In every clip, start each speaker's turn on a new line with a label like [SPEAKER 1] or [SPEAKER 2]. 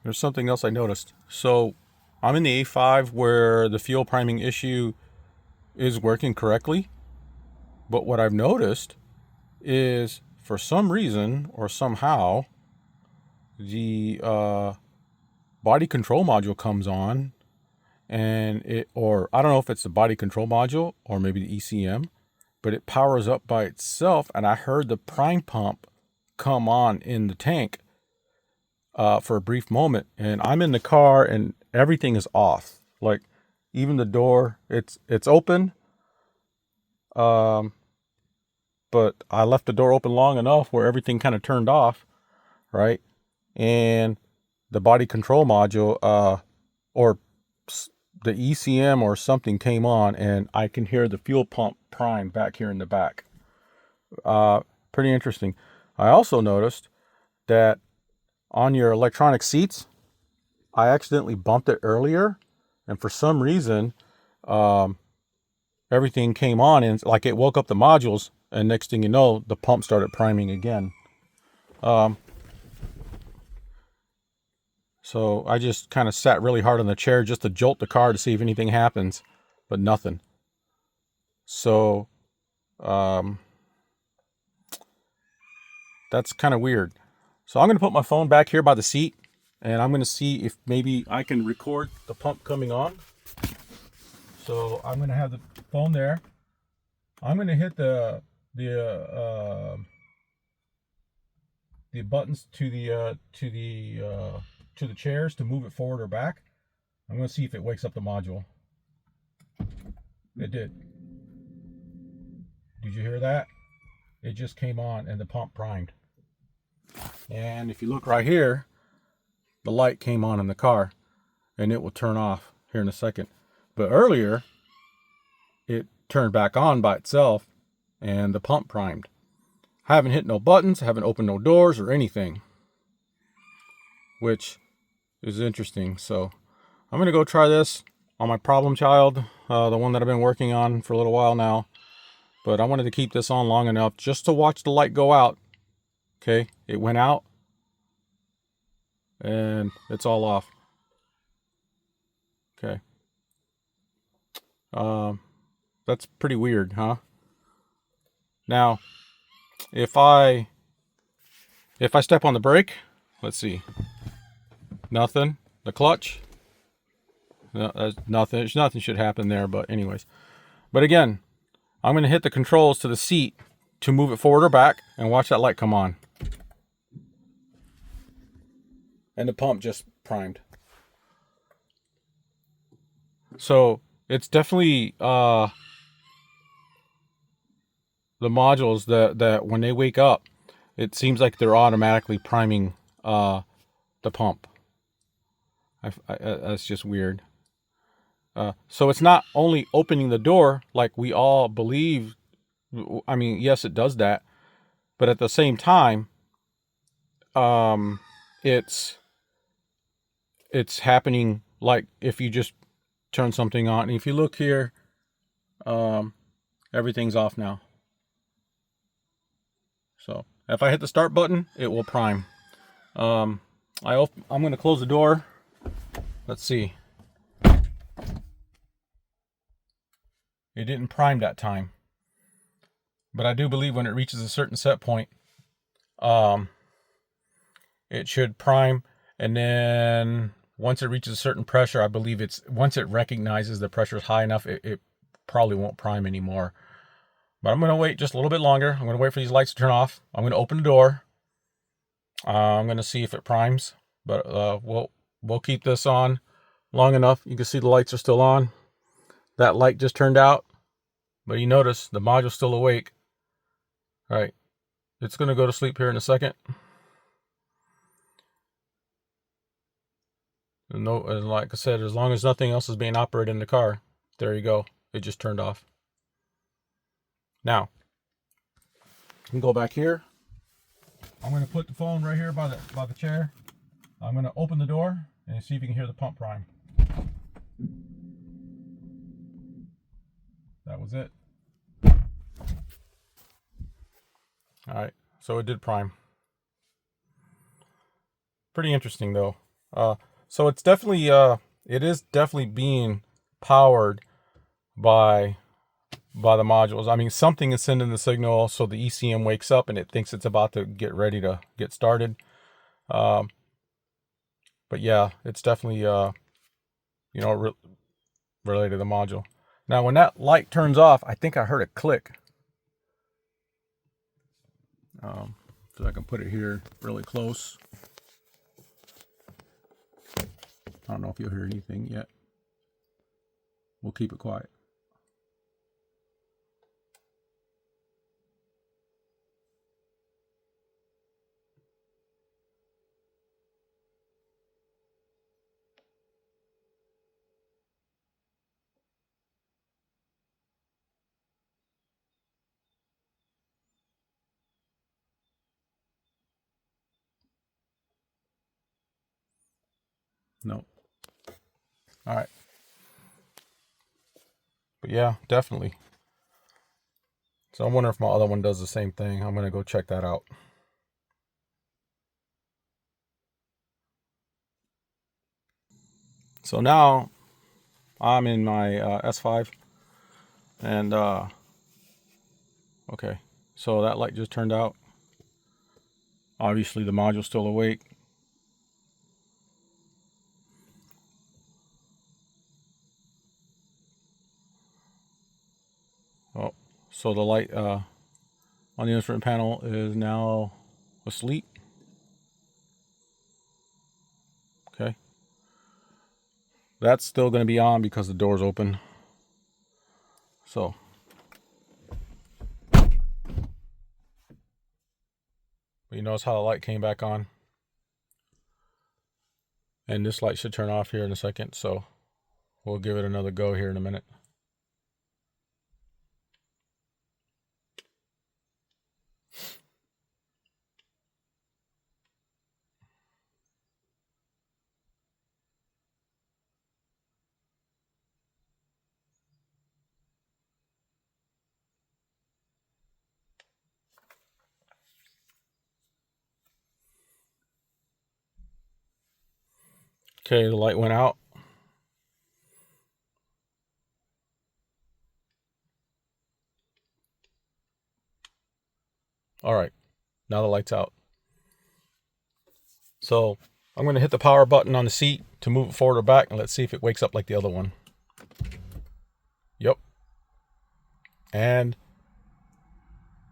[SPEAKER 1] There's something else I noticed. So I'm in the A5 where the fuel priming issue is working correctly. But what I've noticed is for some reason or somehow, the body control module comes on and or I don't know if it's the body control module or maybe the ECM, but it powers up by itself. And I heard the prime pump come on in the tank for a brief moment, and I'm in the car and everything is off. Like even the door, it's open, um, but I left the door open long enough where everything kind of turned off, right? And the body control module, or the ECM or something came on, and I can hear the fuel pump prime back here in the back. Pretty interesting. I also noticed that on your electronic seats, I accidentally bumped it earlier, and for some reason, um, everything came on, and like it woke up the modules, and next thing you know, the pump started priming again. Um, so I just kind of sat really hard on the chair just to jolt the car to see if anything happens, but nothing. So um, that's kind of weird. So I'm going to put my phone back here by the seat, and I'm going to see if maybe I can record the pump coming on. So I'm going to have the phone there. I'm going to hit the buttons to the chairs to move it forward or back. I'm going to see if it wakes up the module. It did. Did you hear that? It just came on and the pump primed. And if you look right here, the light came on in the car, and it will turn off here in a second. But earlier, it turned back on by itself and the pump primed. I haven't hit no buttons, haven't opened no doors or anything, which is interesting. So I'm going to go try this on my problem child, the one that I've been working on for a little while now. But I wanted to keep this on long enough just to watch the light go out. Okay, it went out and it's all off. Okay. That's pretty weird, huh? Now, if I step on the brake, let's see. Nothing. The clutch. No, there's nothing. Nothing should happen there, but anyways. But again, I'm going to hit the controls to the seat to move it forward or back and watch that light come on. And the pump just primed. So it's definitely the modules that when they wake up, it seems like they're automatically priming the pump. That's just weird. So it's not only opening the door like we all believe. I mean, yes, it does that, but at the same time, it's happening like if you just turn something on. And if you look here, everything's off now. So if I hit the start button, it will prime. I'm going to close the door. Let's see. It didn't prime that time, but I do believe when it reaches a certain set point, it should prime. And then once it reaches a certain pressure, I believe once it recognizes the pressure is high enough, it probably won't prime anymore. But I'm going to wait just a little bit longer. I'm going to wait for these lights to turn off. I'm going to open the door. I'm going to see if it primes, but we'll keep this on long enough. You can see the lights are still on. That light just turned out, but you notice the module's still awake. All right, it's going to go to sleep here in a second. No, like I said, as long as nothing else is being operated in the car, there you go. It just turned off. Now, you can go back here. I'm going to put the phone right here by the chair. I'm going to open the door and see if you can hear the pump prime. That was it. All right, so it did prime. Pretty interesting though. Uh, so it's definitely it is definitely being powered by the modules. I mean, something is sending the signal, so the ECM wakes up and it thinks it's about to get ready to get started. Um, but yeah, it's definitely you know related to the module. Now, when that light turns off, I think I heard a click. So I can put it here really close. I don't know if you'll hear anything yet. We'll keep it quiet. No. All right. But yeah, definitely. So I wonder if my other one does the same thing. I'm going to go check that out. So now I'm in my S5 and okay. So that light just turned out. Obviously the module's still awake. Oh, so the light on the instrument panel is now asleep. Okay. That's still going to be on because the door's open. So, but you notice how the light came back on? And this light should turn off here in a second. So we'll give it another go here in a minute. Okay, the light went out. All right, now the light's out. So I'm going to hit the power button on the seat to move it forward or back, and let's see if it wakes up like the other one. Yep. And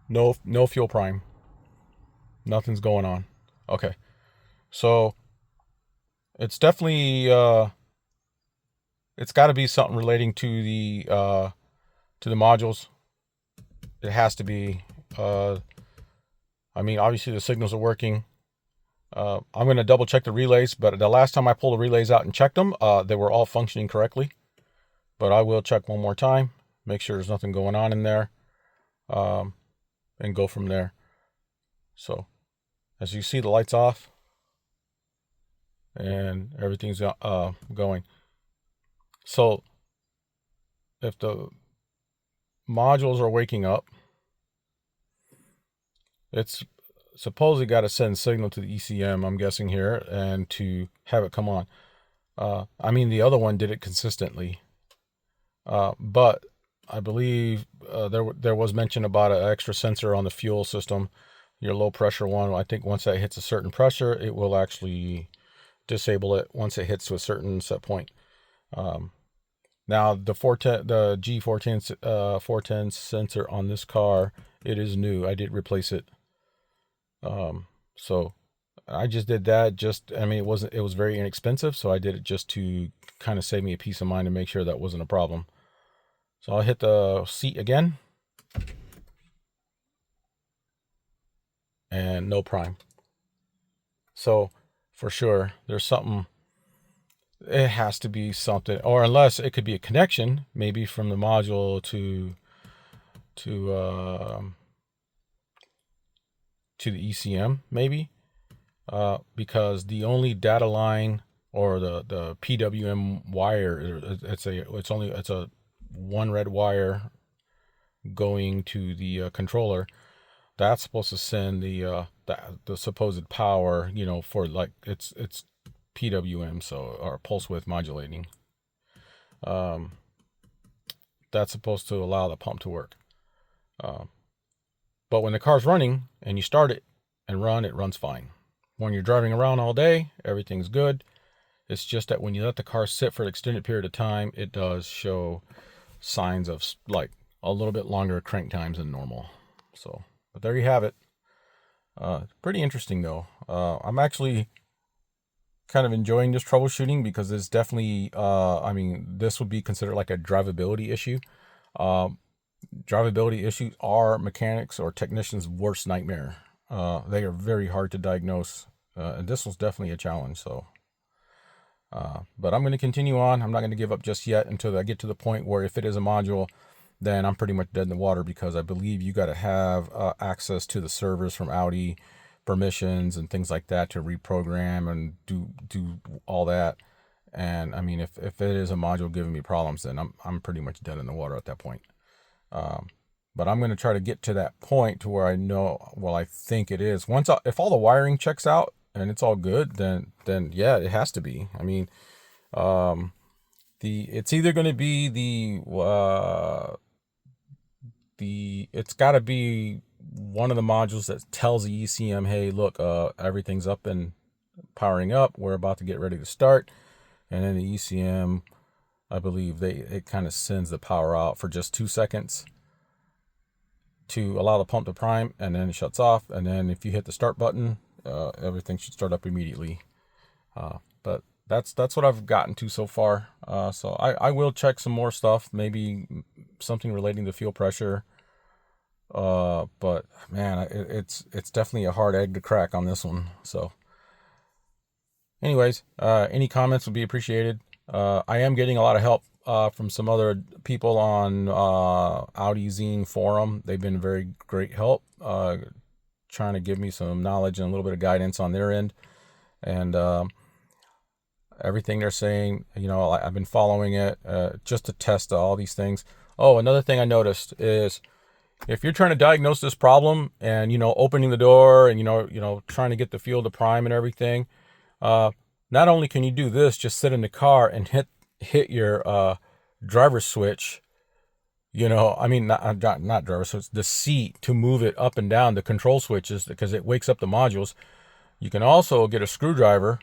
[SPEAKER 1] no fuel prime. Nothing's going on. Okay. So it's definitely it's got to be something relating to the modules. It has to be. I mean, obviously the signals are working. I'm going to double check the relays, but the last time I pulled the relays out and checked them, they were all functioning correctly. But I will check one more time, make sure there's nothing going on in there, and go from there. So, as you see, the light's off, and everything's going. So, if the modules are waking up, it's supposedly got to send signal to the ECM, I'm guessing here, and to have it come on. I mean, the other one did it consistently. But I believe there was mention about an extra sensor on the fuel system, your low pressure one. I think once that hits a certain pressure, it will actually disable it once it hits to a certain set point. Now the G410 410 sensor on this car, it is new. I did replace it. So I just did that. I mean, it was very inexpensive, so I did it just to kind of save me a peace of mind and make sure that wasn't a problem. So I'll hit the seat again. And no prime. So for sure, there's something. It has to be something, or unless it could be a connection, maybe from the module to the ECM, maybe, because the only data line or the PWM wire, it's a one red wire going to the controller. That's supposed to send the supposed power, for like it's PWM, so, or pulse width modulating. That's supposed to allow the pump to work. But when the car's running and you start it and run, it runs fine. When you're driving around all day, everything's good. It's just that when you let the car sit for an extended period of time, it does show signs of like a little bit longer crank times than normal. So, but there you have it. Pretty interesting though. I'm actually kind of enjoying this troubleshooting because it's definitely, I mean, this would be considered like a drivability issue. Drivability issues are mechanics or technicians' worst nightmare. They are very hard to diagnose, and this was definitely a challenge. So, but I'm going to continue on. I'm not going to give up just yet until I get to the point where if it is a module, then I'm pretty much dead in the water, because I believe you got to have access to the servers from Audi, permissions and things like that to reprogram and do all that. And I mean, if it is a module giving me problems, then I'm pretty much dead in the water at that point. But I'm going to try to get to that point to where I know, well, I think it is. If all the wiring checks out and it's all good, then yeah, it has to be. I mean, it's either going to be it's got to be one of the modules that tells the ECM, hey, look, everything's up and powering up. We're about to get ready to start. And then the ECM, I believe it kind of sends the power out for just 2 seconds to allow the pump to prime, and then it shuts off. And then if you hit the start button, everything should start up immediately. But that's what I've gotten to so far. So I will check some more stuff, maybe something relating to fuel pressure. But man, it's definitely a hard egg to crack on this one. So anyways, any comments would be appreciated. I am getting a lot of help from some other people on Audi Zine forum. They've been very great help, trying to give me some knowledge and a little bit of guidance on their end. And everything they're saying, I've been following it just to test all these things. Oh, another thing I noticed is if you're trying to diagnose this problem and, opening the door and, trying to get the fuel to prime and everything, not only can you do this, just sit in the car and hit your driver switch, not driver switch, the seat, to move it up and down, the control switches, because it wakes up the modules. You can also get a screwdriver.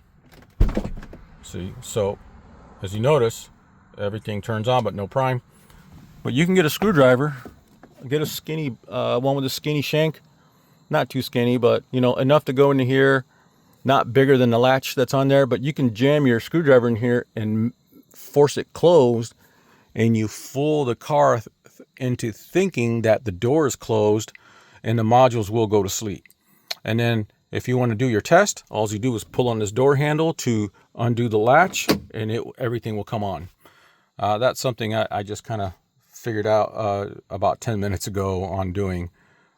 [SPEAKER 1] See, so as you notice, everything turns on but no prime. But you can get a screwdriver, get a skinny one with a skinny shank, not too skinny, but enough to go into here, not bigger than the latch that's on there, but you can jam your screwdriver in here and force it closed, and you fool the car into thinking that the door is closed and the modules will go to sleep. And then if you want to do your test, all you do is pull on this door handle to undo the latch, and everything will come on. That's something I just kind of figured out about 10 minutes ago on doing.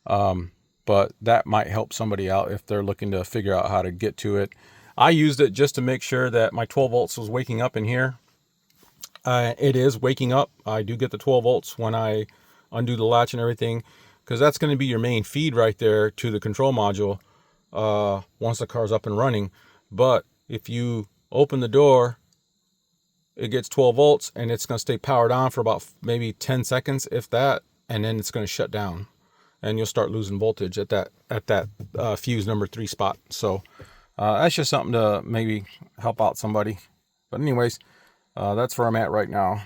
[SPEAKER 1] But that might help somebody out if they're looking to figure out how to get to it. I used it just to make sure that my 12 volts was waking up in here. It is waking up. I do get the 12 volts when I undo the latch and everything, because that's going to be your main feed right there to the control module once the car's up and running. But if you open the door, it gets 12 volts and it's going to stay powered on for about maybe 10 seconds, if that, and then it's going to shut down. And you'll start losing voltage at that fuse number 3 spot. So that's just something to maybe help out somebody. But anyways, that's where I'm at right now.